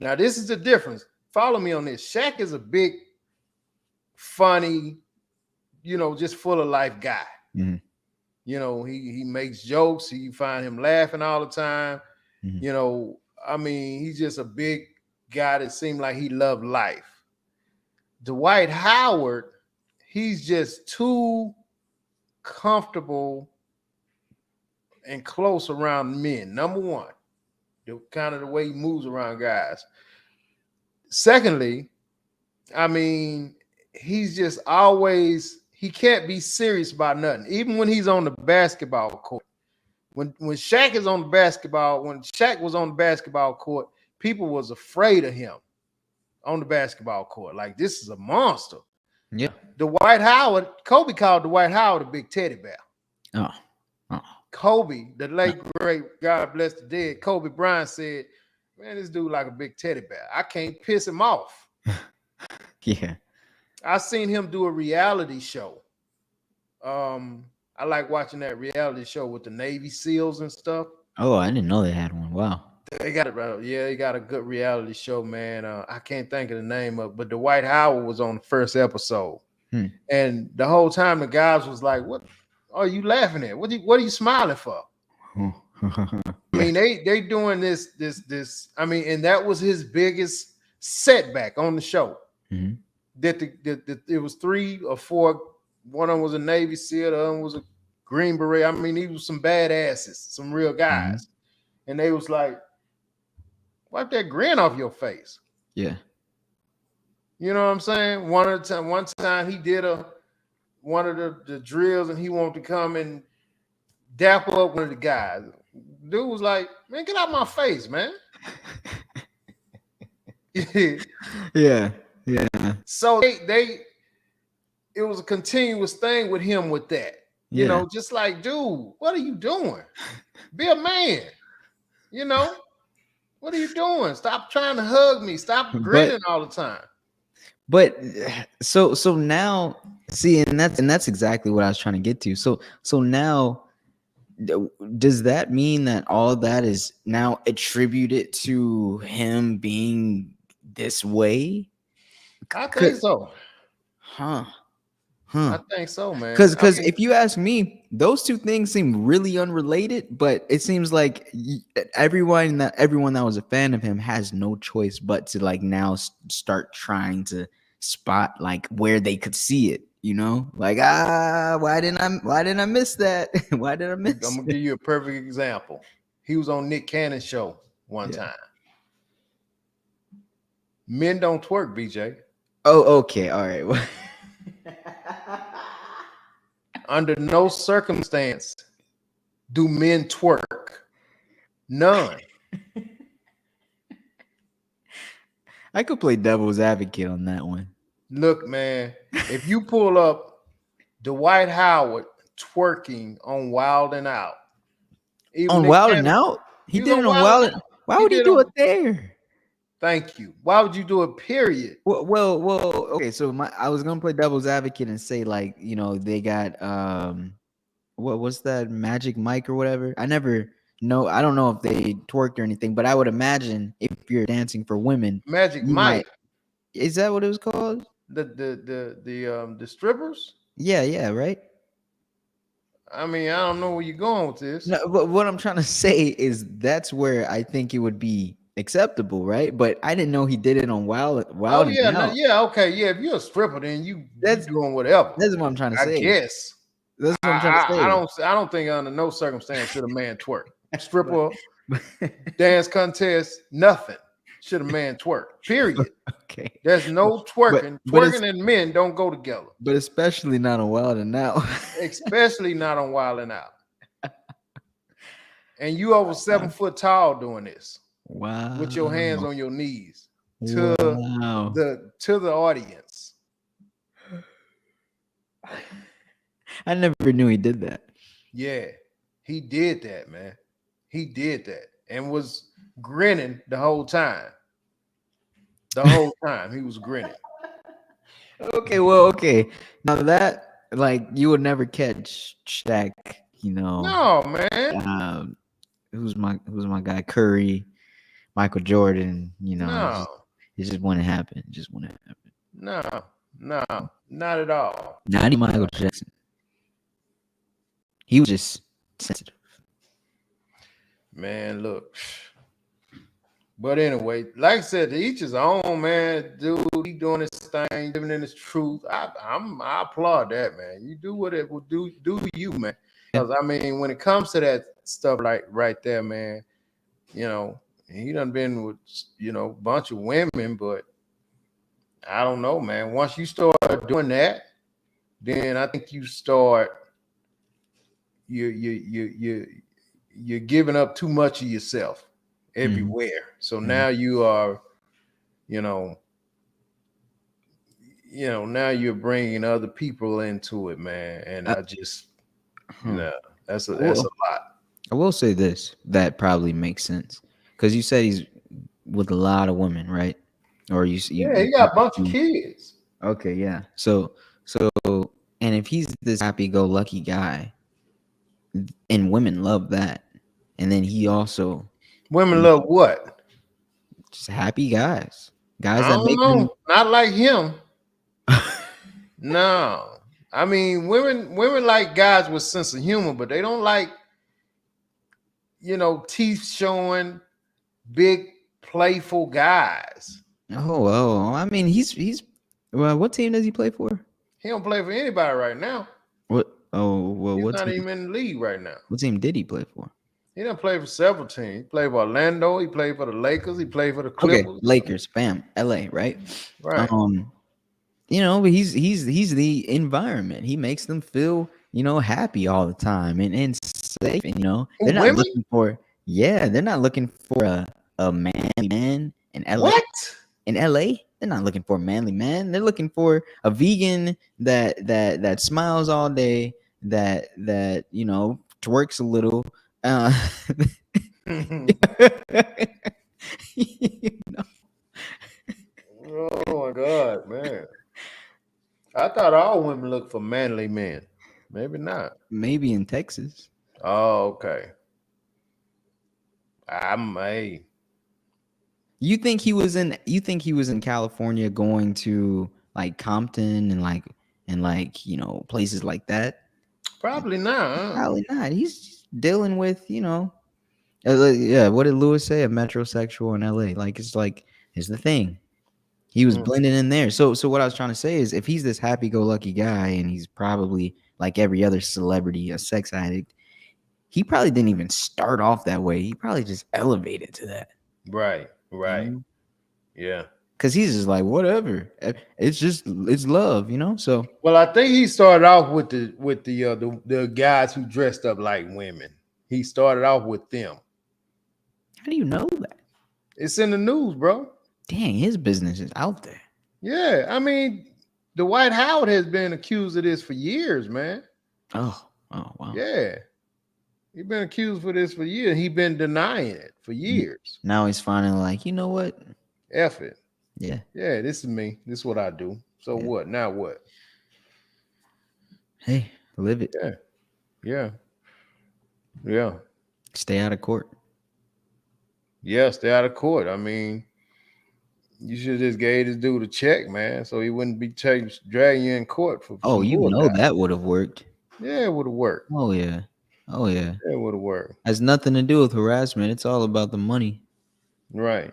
Now, this is the difference. Follow me on this. Shaq is a big, funny, just full of life guy. Mhm. He makes jokes. You find him laughing all the time. Mhm. He's just a big guy that seemed like he loved life. Dwight Howard, he's just too comfortable and close around men. Number one, kind of the way he moves around guys. Secondly, he's just always, he can't be serious about nothing. Even when he's on the basketball court. When Shaq is on the basketball, when Shaq was on the basketball court, people was afraid of him on the basketball court. Like, this is a monster. Yeah. Dwight Howard, Kobe called Dwight Howard a big teddy bear. Oh. Kobe, the late great, God bless the dead, Kobe Bryant said, man, this dude like a big teddy bear. I can't piss him off. Yeah. I seen him do a reality show. I like watching that reality show with the Navy SEALs and stuff. Oh, I didn't know they had one. Wow. They got it right. Yeah, they got a good reality show, man. I can't think of the name of it, but Dwight Howard was on the first episode. And the whole time the guys was like, what are you laughing at? What are you smiling for? They doing this. And that was his biggest setback on the show. Mm-hmm. That it was 3 or 4. One of them was a Navy SEAL, the other one was a Green Beret. He was some badasses, some real guys. Mm-hmm. And they was like, wipe that grin off your face. Yeah. You know what I'm saying? One time he did one of the drills and he wanted to come and dap up one of the guys. Dude was like, man, get out my face, man. Yeah. So it was a continuous thing with him with that. Yeah. Just like, dude, what are you doing? Be a man. What are you doing? Stop trying to hug me. Stop grinning all the time. But so now, see, and that's exactly what I was trying to get to. So now, does that mean that all that is now attributed to him being this way? I think so. Huh. I think so, man. Because if you ask me, those two things seem really unrelated, but it seems like everyone that was a fan of him has no choice but to like now start trying to spot like where they could see it. Like why didn't I miss that? Why did I miss? I'm gonna give you a perfect example. He was on Nick Cannon's show one time. Men don't twerk, BJ. Oh, okay, all right. Under no circumstance do men twerk. None. I could play devil's advocate on that one. Look, man, if you pull up Dwight Howard twerking on Wild and Out. On Wild and Out? He did it on Wild and Out. Why would he do it there? Thank you. Why would you do it? Period. Well. Okay, so I was gonna play devil's advocate and say like they got what's that Magic Mike or whatever. I never know. I don't know if they twerked or anything, but I would imagine if you're dancing for women, Magic you might. Mike, Is that what it was called? the strippers. Yeah, right. I mean, I don't know where you're going with this. No, but what I'm trying to say is that's where I think it would be acceptable, right? But I didn't know he did it on Oh Wild yeah, and no, Out. yeah, okay, yeah. If you're a stripper, then you That's doing whatever. that's what I'm trying to I say. guess. That's what I'm trying to I say. don't think under no circumstance should a man twerk. Stripper, But- dance contest, nothing. Should a man twerk? Period. okay, There's no twerking. but it's Twerking and men don't go together, but especially not on Wild and Out. especially not on Wild and Out. And you over 7 foot tall doing this Wow. with your hands on your knees to Wow. the audience. I never knew he did that. Yeah, he did that, man. He did that and was grinning the whole time. The whole time he was grinning. Okay, well, okay. Now that like you would never catch Shaq, No, man. who's my guy Curry, Michael Jordan, No, it just wouldn't happen. It just wouldn't happen. no, not at all. Not even Michael Jackson. He was just sensitive. Man, look. But anyway, like I said, to each his own, man. Dude, he doing his thing, living in his truth. I applaud that, man. You do what it will do you, man. Because I mean, when it comes to that stuff like right there, man, he done been with a bunch of women, but I don't know, man. Once you start doing that, then I think you start you're giving up too much of yourself everywhere. So now you are, now you're bringing other people into it, man. And I just, that's a lot. I will say this, that probably makes sense because you said he's with a lot of women, right? Or he got a bunch of kids. Okay, yeah. So, and if he's this happy-go-lucky guy, and women love that, and then he also women love what? Just happy guys I that don't make know. them Not like him. No, I mean women like guys with sense of humor, but they don't like teeth showing, big playful guys. Oh, I mean he's well, what team does he play for? He don't play for anybody right now. What? Oh, well, He's what not team? even in the league right now. What team did he play for? He done played for several teams. He played for Orlando. He played for the Lakers. He played for the Clippers. Okay, Lakers, bam, LA, right? Right. But he's the environment. He makes them feel, happy all the time and safe. And they're not women? looking for they're not looking for a manly man in LA. What? In LA, they're not looking for a manly man. They're looking for a vegan that smiles all day, that twerks a little. Oh my God, man. I thought all women look for manly men. Maybe not. Maybe in Texas. Oh, okay. I may. You think he was in California going to like Compton and places like that? Probably not. Huh? Probably not. He's dealing with, what did Lewis say? A metrosexual in LA. It's the thing. He was blending in there. So what I was trying to say is if he's this happy-go-lucky guy and he's probably like every other celebrity, a sex addict, he probably didn't even start off that way. He probably just elevated to that. Right. Yeah. Because he's just like, whatever. It's love, So Well, I think he started off with the guys who dressed up like women. He started off with them. How do you know that? It's in the news, bro. Dang, his business is out there. Yeah, I mean, Dwight Howard has been accused of this for years, man. Oh, wow. Yeah. He's been accused for this for years. He's been denying it for years. Now he's finally like, you know what? F it. Yeah. Yeah, this is me. This is what I do. So Yeah. what? Now what? Hey, live it. Yeah. Yeah. Yeah. Stay out of court. Yeah, stay out of court. I mean, you should just gave this dude a check, man, so he wouldn't be dragging you in court for Oh, some you know bullshit. that would have worked. Yeah, it would have worked. Oh yeah. Oh yeah. Yeah, it would have worked. Has nothing to do with harassment. It's all about the money. Right.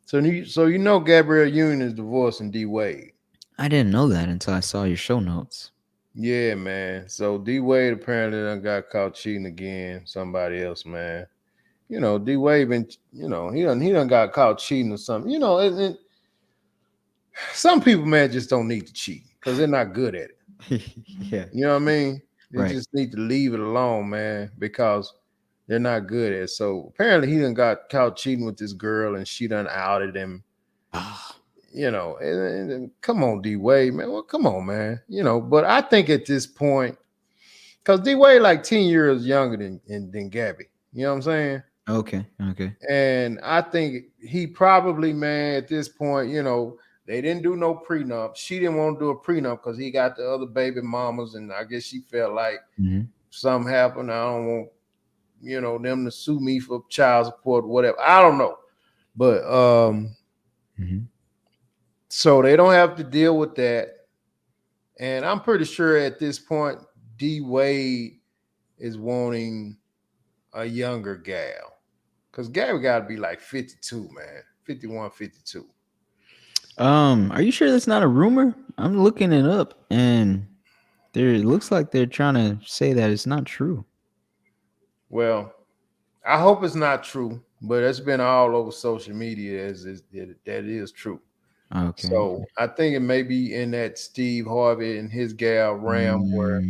So you know Gabrielle Union is divorcing D Wade. I didn't know that until I saw your show notes. Yeah, man. So D Wade apparently done got caught cheating again. Somebody else, man. You know, D Wade been, he done got caught cheating or something. You know, some people, man, just don't need to cheat because they're not good at it. Yeah. You know what I mean? They Right. just need to leave it alone, man, because they're not good at it. So apparently he done got caught cheating with this girl and she done outed him. You know, and come on, D Wade, man. Well, come on, man. You know, but I think at this point, because D Wade like 10 years younger than Gabby. You know what I'm saying? Okay. And I think he probably, man, at this point, you know, they didn't do no prenup. She didn't want to do a prenup because he got the other baby mamas, and I guess she felt like something happened. I don't want, you know, them to sue me for child support, whatever. I don't know. But so they don't have to deal with that. And I'm pretty sure at this point, D Wade is wanting a younger gal. Because Gabby got to be like 52, man. 51, 52. Are you sure that's not a rumor? I'm looking it up, and it looks like they're trying to say that it's not true. Well, I hope it's not true, but it's been all over social media that is true. Okay. So I think it may be in that Steve Harvey and his gal Ram where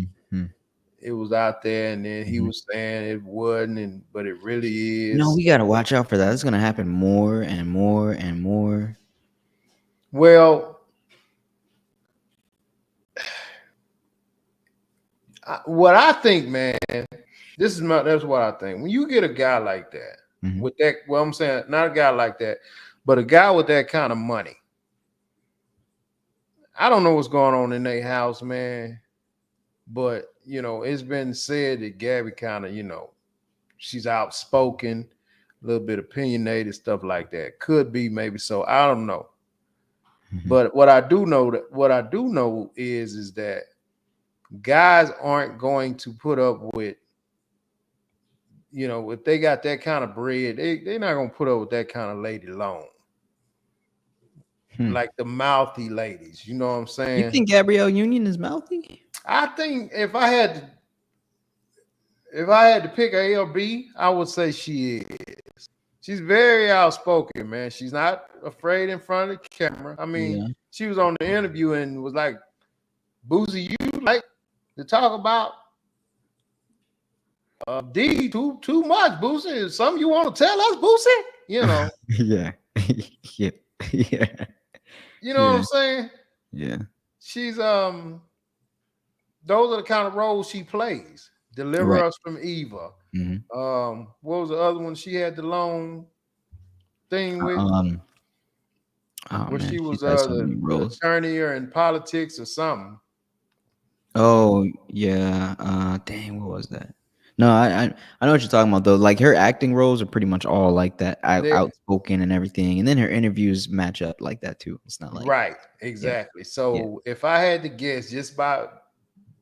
it was out there, and then he was saying it wasn't, but it really is. No, we gotta watch out for that. It's gonna happen more and more and more. Well, what I think, man, that's what I think. When you get a guy like that, with that, well, I'm saying not a guy like that, but a guy with that kind of money. I don't know what's going on in their house, man, but you know, it's been said that Gabby kind of, you know, she's outspoken, a little bit opinionated, stuff like that. Could be, maybe so. I don't know. But what I do know is that guys aren't going to put up with, you know, if they got that kind of bread, they're not gonna put up with that kind of lady long. Like the mouthy ladies, you know what I'm saying? You think Gabrielle Union is mouthy? I think if I had to pick A or B, I would say she is. She's very outspoken, man. She's not afraid in front of the camera. I mean, she was on the interview and was like, Boosie, you like to talk about D too much, Boosie. Something you want to tell us, Boosie? You know. Yeah. Yeah. You know what I'm saying? Yeah. She's those are the kind of roles she plays. Deliver Us from Eva. What was the other one? She had the long thing with where she was the attorney or in politics or something. Oh yeah. Dang, what was that? No, I know what you're talking about though. Like her acting roles are pretty much all like that, outspoken and everything, and then her interviews match up like that too. It's not like right, exactly. So if I had to guess, just by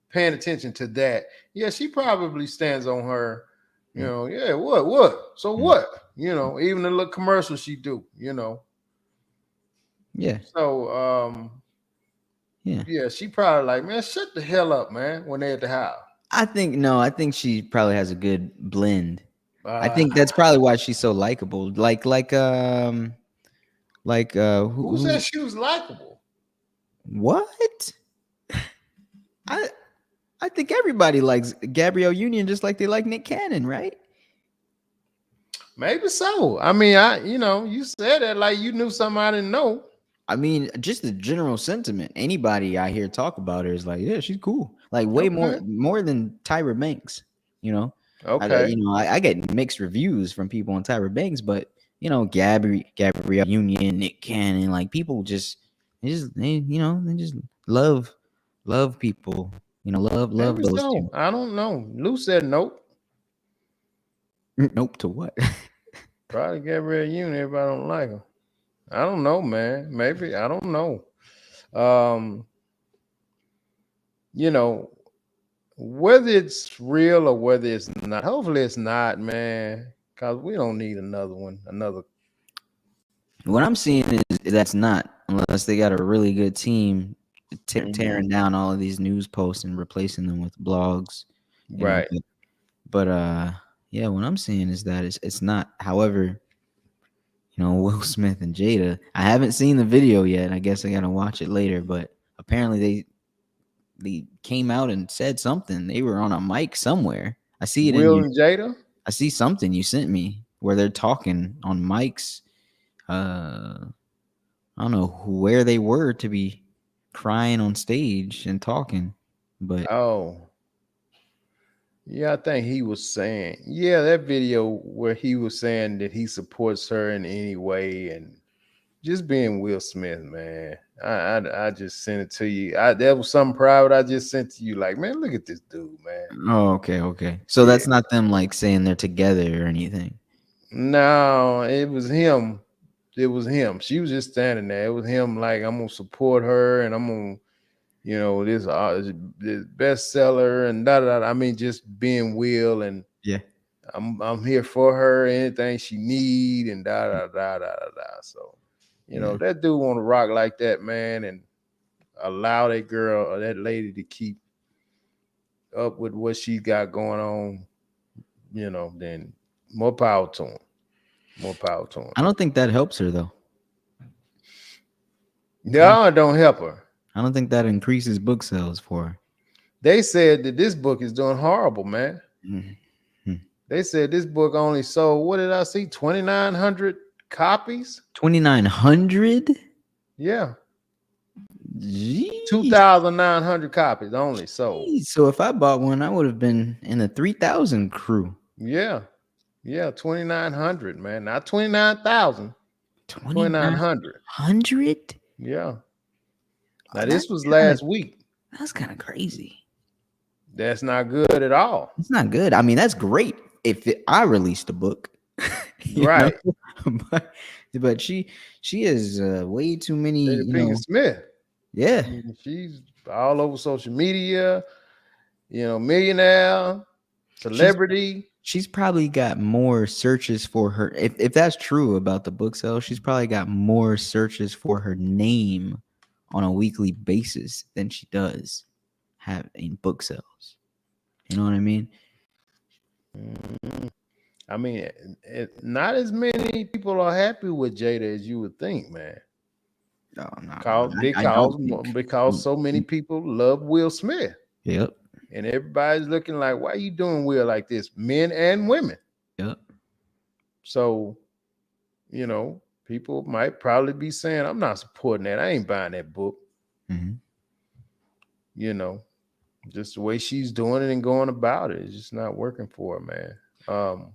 paying attention to that, she probably stands on her. You know, what? So what? You know, even the little commercial she do. You know. Yeah. So she probably like, man, shut the hell up, man, when they at the house. I think she probably has a good blend. I think that's probably why she's so likable. Who said she was likable? What? I think everybody likes Gabrielle Union just like they like Nick Cannon, right? Maybe so. I mean, you said that like you knew something I didn't know. I mean, just the general sentiment. Anybody I hear talk about her is like, yeah, she's cool. Like way more than Tyra Banks, you know. Okay. I get mixed reviews from people on Tyra Banks, but Gabrielle Union, Nick Cannon, like people they just love people, love Maybe those two. so. I don't know. Lou said nope. Nope to what? Probably Gabrielle Union. Everybody don't like her. I don't know, man. Maybe I don't know. Um, you know, whether it's real or whether it's not. Hopefully, it's not, man. Cause we don't need another one. Another What I'm seeing is that's not, unless they got a really good team tearing Mhm. down all of these news posts and replacing them with blogs, you know. Right. But yeah, what I'm seeing is that it's not. However, Will Smith and Jada. I haven't seen the video yet. I guess I gotta watch it later. But apparently they came out and said something. They were on a mic somewhere. I see it in Will your. and Jada. I see something you sent me where they're talking on mics. I don't know where they were to be crying on stage and talking, but Oh, yeah. I think he was saying, yeah, that video where he was saying that he supports her in any way and just being Will Smith, man. I just sent it to you. That was something private I just sent to you. Like, man, look at this dude, man. oh, okay. So Yeah. that's not them like saying they're together or anything. No, it was him. It was him. She was just standing there. It was him. Like, I'm gonna support her, and I'm gonna, this bestseller and da da. I mean, just being Will, and Yeah. I'm here for her. Anything she need, and da da da da da da. So, Yeah. that dude want to rock like that, man, and allow that girl or that lady to keep up with what she got going on, then more power to him. More power to him. I don't think that helps her though. No, don't help her. I don't think that increases book sales for her. They said that this book is doing horrible, man. Mhm. They said this book only sold, what did I see? 2,900 copies? 2,900? Yeah. Jeez. 2,900 copies only sold. So if I bought one, I would have been in the 3,000 crew. Yeah. Yeah. 2,900, man. Not 29,000. 2,900. 2,900? Yeah. Oh, Now, this was last week. That's kind of crazy. That's not good at all. It's not good. I mean, that's great if I released a book, Right. but she has way too many. Jada Pinkett Smith. Yeah. She's all over social media, millionaire, celebrity. She's probably got more searches for her. If that's true about the book sales, she's probably got more searches for her name on a weekly basis than she does have in book sales. You know what I mean? I mean, not as many people are happy with Jada as you would think, man. Oh, no, Because so many people love Will Smith. Yep. And everybody's looking like, why are you doing Will like this? Men and women. Yep. So, people might probably be saying, I'm not supporting that. I ain't buying that book. Mm-hmm. Just the way she's doing it and going about it. It's just not working for her, man.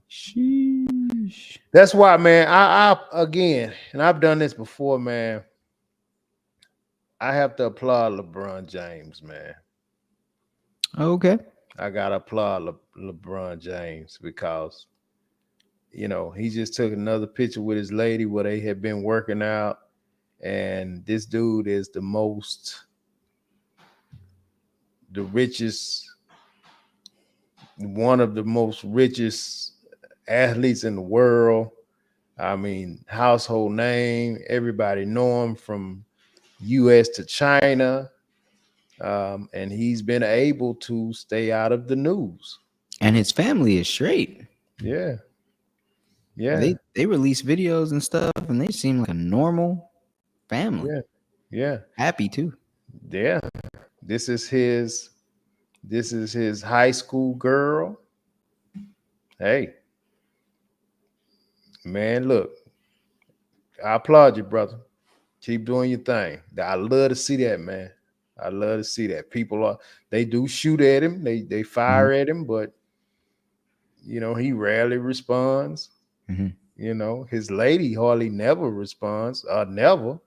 Sheesh. That's why, man, I again, and I've done this before, man. I have to applaud LeBron James, man. Okay. I gotta applaud LeBron James because, he just took another picture with his lady where they had been working out, and this dude is the richest, one of the most richest athletes in the world. I mean, household name. Everybody know him from U.S. to China. And he's been able to stay out of the news. And his family is straight. Yeah. Yeah. They release videos and stuff, and they seem like a normal family. Yeah. Yeah. Happy too. Yeah. This is his high school girl. Hey. Man, look. I applaud you, brother. Keep doing your thing. I love to see that, man. I love to see that. They do shoot at him, they fire at him, but he rarely responds. Mm-hmm. You know, his lady hardly never responds, never.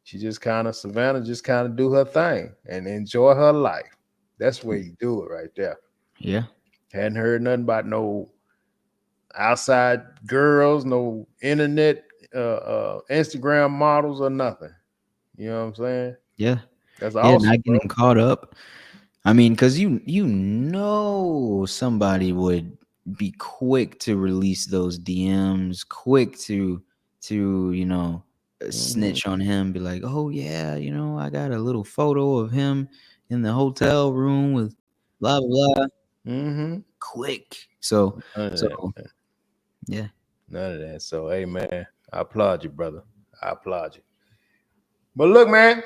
She just kind of Savannah just kind of do her thing and enjoy her life. That's where you do it right there. Yeah. Hadn't heard nothing about no outside girls, no internet, Instagram models or nothing. You know what I'm saying? Yeah. That's Yeah, awesome, not bro. getting caught up. I mean, because you know somebody would be quick to release those DMs, quick to Mhm. snitch on him, be like, oh yeah, I got a little photo of him in the hotel room with blah blah blah. Mhm. Quick. So None of so that. yeah. None of that. So, hey, man, I applaud you, brother. I applaud you. But look, man,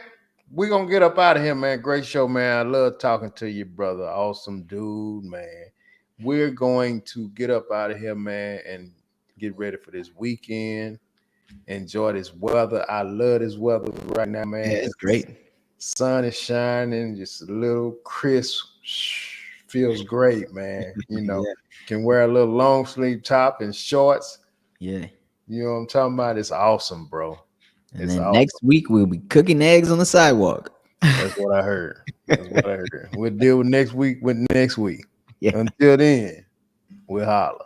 we're going to get up out of here, man. Great show, man. I love talking to you, brother. Awesome dude, man. We're going to get up out of here, man, and get ready for this weekend. Enjoy this weather. I love this weather right now, man. Yeah, it's great. Sun is shining, just a little crisp. Feels great, man. You know, Yeah. can wear a little long sleeve top and shorts. Yeah. You know what I'm talking about? It's awesome, bro. And It's then awesome. next week we'll be cooking eggs on the sidewalk. That's what I heard. That's what I heard. We'll deal with next week with next week. Yeah. Until then, we'll holler.